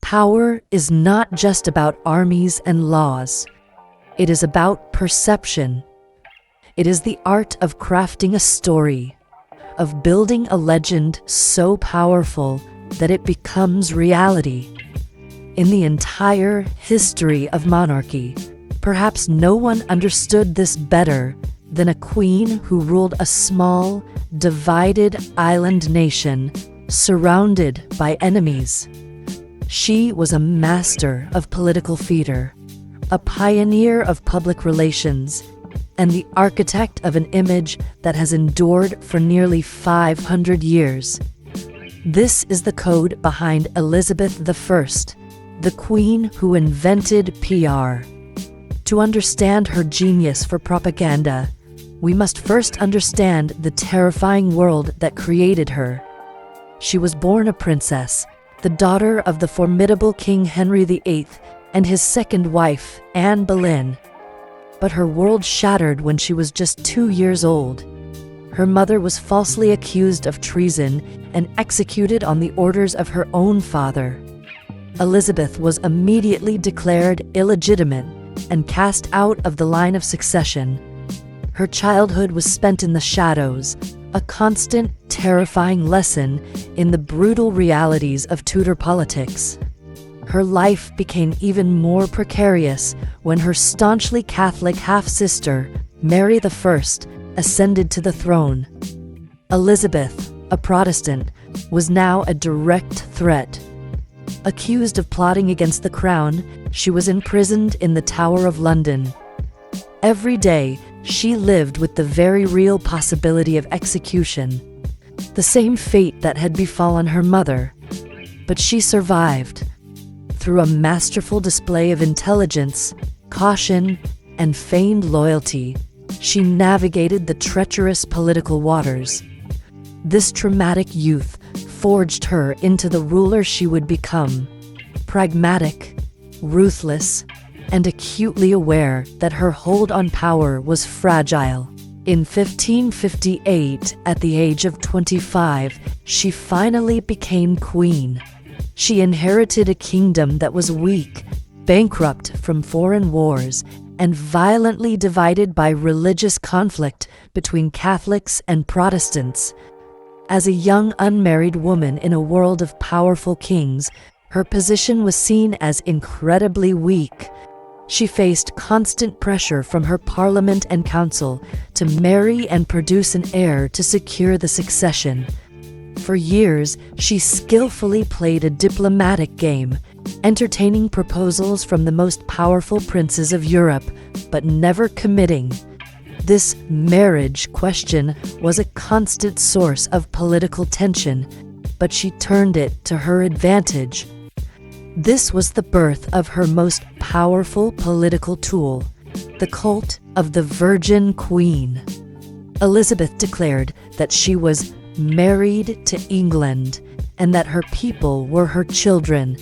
Power is not just about armies and laws. It is about perception. It is the art of crafting a story, of building a legend so powerful that it becomes reality. In the entire history of monarchy, perhaps no one understood this better than a queen who ruled a small, divided island nation surrounded by enemies. She was a master of political theater, a pioneer of public relations, and the architect of an image that has endured for nearly 500 years. This is the code behind Elizabeth I, the queen who invented PR. To understand her genius for propaganda, we must first understand the terrifying world that created her. She was born a princess, the daughter of the formidable King Henry VIII and his second wife, Anne Boleyn. But her world shattered when she was just 2 years old. Her mother was falsely accused of treason and executed on the orders of her own father. Elizabeth was immediately declared illegitimate and cast out of the line of succession. Her childhood was spent in the shadows, a constant, terrifying lesson in the brutal realities of Tudor politics. Her life became even more precarious when her staunchly Catholic half-sister, Mary I, ascended to the throne. Elizabeth, a Protestant, was now a direct threat. Accused of plotting against the crown, she was imprisoned in the Tower of London. Every day, she lived with the very real possibility of execution, the same fate that had befallen her mother. But she survived. Through a masterful display of intelligence, caution, and feigned loyalty, she navigated the treacherous political waters. This traumatic youth forged her into the ruler she would become, pragmatic, ruthless, and acutely aware that her hold on power was fragile. In 1558, at the age of 25, she finally became queen. She inherited a kingdom that was weak, bankrupt from foreign wars, and violently divided by religious conflict between Catholics and Protestants. As a young unmarried woman in a world of powerful kings, her position was seen as incredibly weak. She faced constant pressure from her parliament and council to marry and produce an heir to secure the succession. For years, she skillfully played a diplomatic game, entertaining proposals from the most powerful princes of Europe, but never committing. This marriage question was a constant source of political tension, but she turned it to her advantage. This was the birth of her most powerful political tool, the cult of the Virgin Queen. Elizabeth declared that she was married to England and that her people were her children.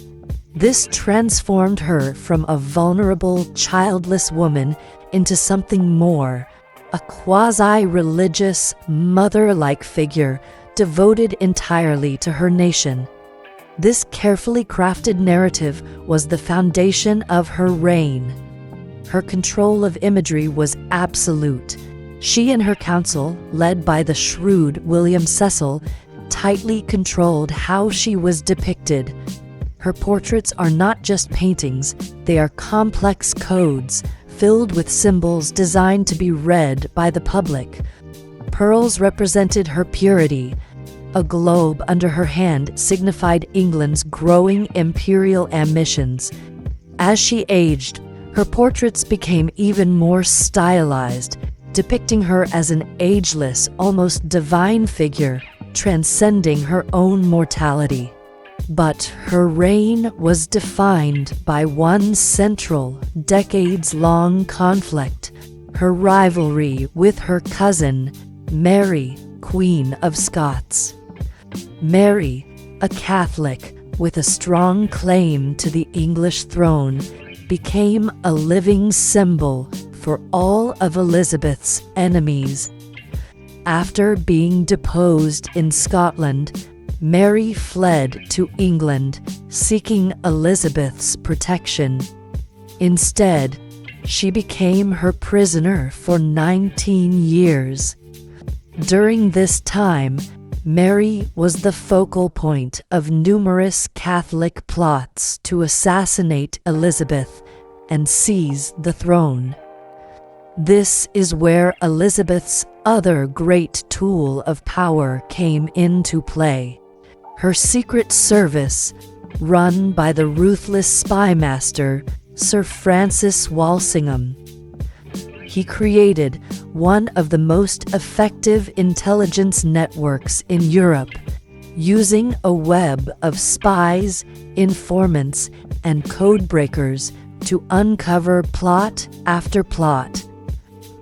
This transformed her from a vulnerable, childless woman into something more, a quasi-religious, mother-like figure devoted entirely to her nation. This carefully crafted narrative was the foundation of her reign. Her control of imagery was absolute. She and her council, led by the shrewd William Cecil, tightly controlled how she was depicted. Her portraits are not just paintings, they are complex codes, filled with symbols designed to be read by the public. Pearls represented her purity. A globe under her hand signified England's growing imperial ambitions. As she aged, her portraits became even more stylized, depicting her as an ageless, almost divine figure, transcending her own mortality. But her reign was defined by one central, decades-long conflict: her rivalry with her cousin, Mary, Queen of Scots. Mary, a Catholic with a strong claim to the English throne, became a living symbol for all of Elizabeth's enemies. After being deposed in Scotland, Mary fled to England, seeking Elizabeth's protection. Instead, she became her prisoner for 19 years. During this time, Mary was the focal point of numerous Catholic plots to assassinate Elizabeth and seize the throne. This is where Elizabeth's other great tool of power came into play: her secret service, run by the ruthless spymaster Sir Francis Walsingham. He created one of the most effective intelligence networks in Europe, using a web of spies, informants, and codebreakers to uncover plot after plot.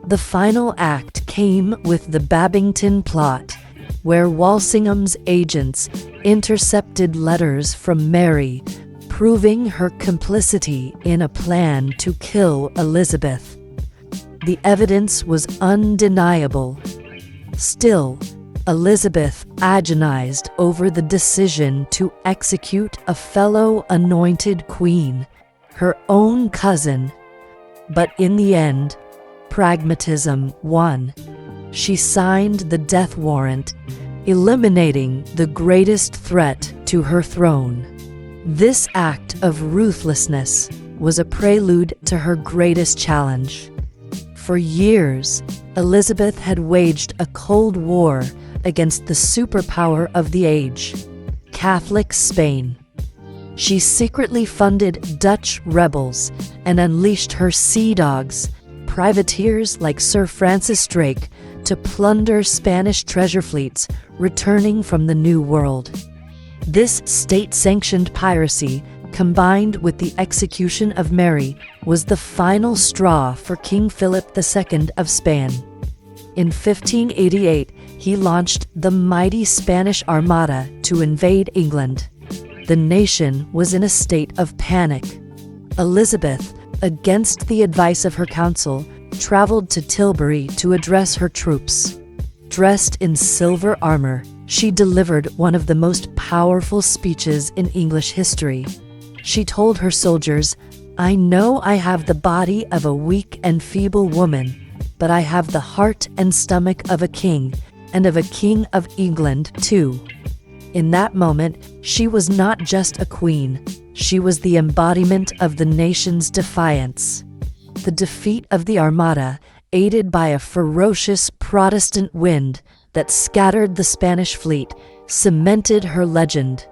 The final act came with the Babington plot, where Walsingham's agents intercepted letters from Mary, proving her complicity in a plan to kill Elizabeth. The evidence was undeniable. Still, Elizabeth agonized over the decision to execute a fellow anointed queen, her own cousin. But in the end, pragmatism won. She signed the death warrant, eliminating the greatest threat to her throne. This act of ruthlessness was a prelude to her greatest challenge. For years, Elizabeth had waged a cold war against the superpower of the age, Catholic Spain. She secretly funded Dutch rebels and unleashed her sea dogs, privateers like Sir Francis Drake, to plunder Spanish treasure fleets returning from the New World. This state-sanctioned piracy, combined with the execution of Mary, was the final straw for King Philip II of Spain. In 1588, he launched the mighty Spanish Armada to invade England. The nation was in a state of panic. Elizabeth, against the advice of her council, traveled to Tilbury to address her troops. Dressed in silver armor, she delivered one of the most powerful speeches in English history. She told her soldiers, "I know I have the body of a weak and feeble woman, but I have the heart and stomach of a king, and of a king of England too." In that moment, she was not just a queen, she was the embodiment of the nation's defiance. The defeat of the Armada, aided by a ferocious Protestant wind that scattered the Spanish fleet, cemented her legend.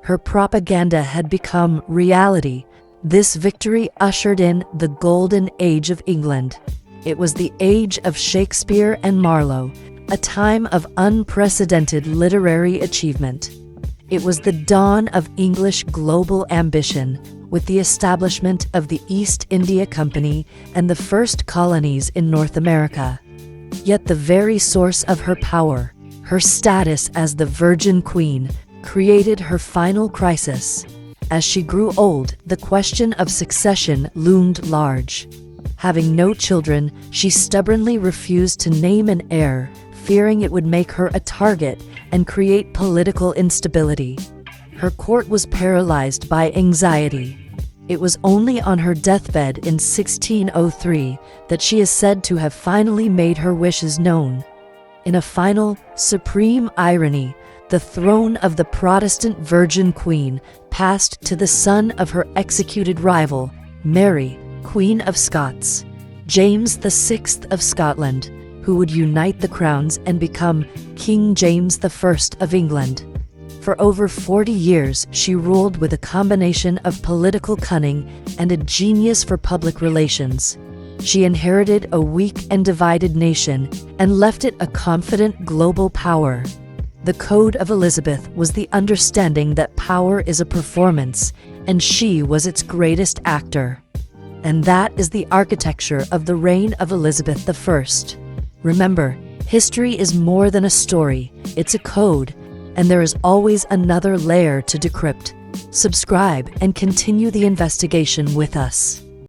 Her propaganda had become reality. This victory ushered in the golden age of England. It was the age of Shakespeare and Marlowe, a time of unprecedented literary achievement. It was the dawn of English global ambition, with the establishment of the East India Company and the first colonies in North America. Yet the very source of her power, her status as the Virgin Queen, created her final crisis. As she grew old, the question of succession loomed large. Having no children, she stubbornly refused to name an heir, fearing it would make her a target and create political instability. Her court was paralyzed by anxiety. It was only on her deathbed in 1603 that she is said to have finally made her wishes known. In a final, supreme irony, the throne of the Protestant Virgin Queen passed to the son of her executed rival, Mary, Queen of Scots, James VI of Scotland, who would unite the crowns and become King James I of England. For over 40 years, she ruled with a combination of political cunning and a genius for public relations. She inherited a weak and divided nation and left it a confident global power. The Code of Elizabeth was the understanding that power is a performance, and she was its greatest actor. And that is the architecture of the reign of Elizabeth I. Remember, history is more than a story, it's a code, and there is always another layer to decrypt. Subscribe and continue the investigation with us.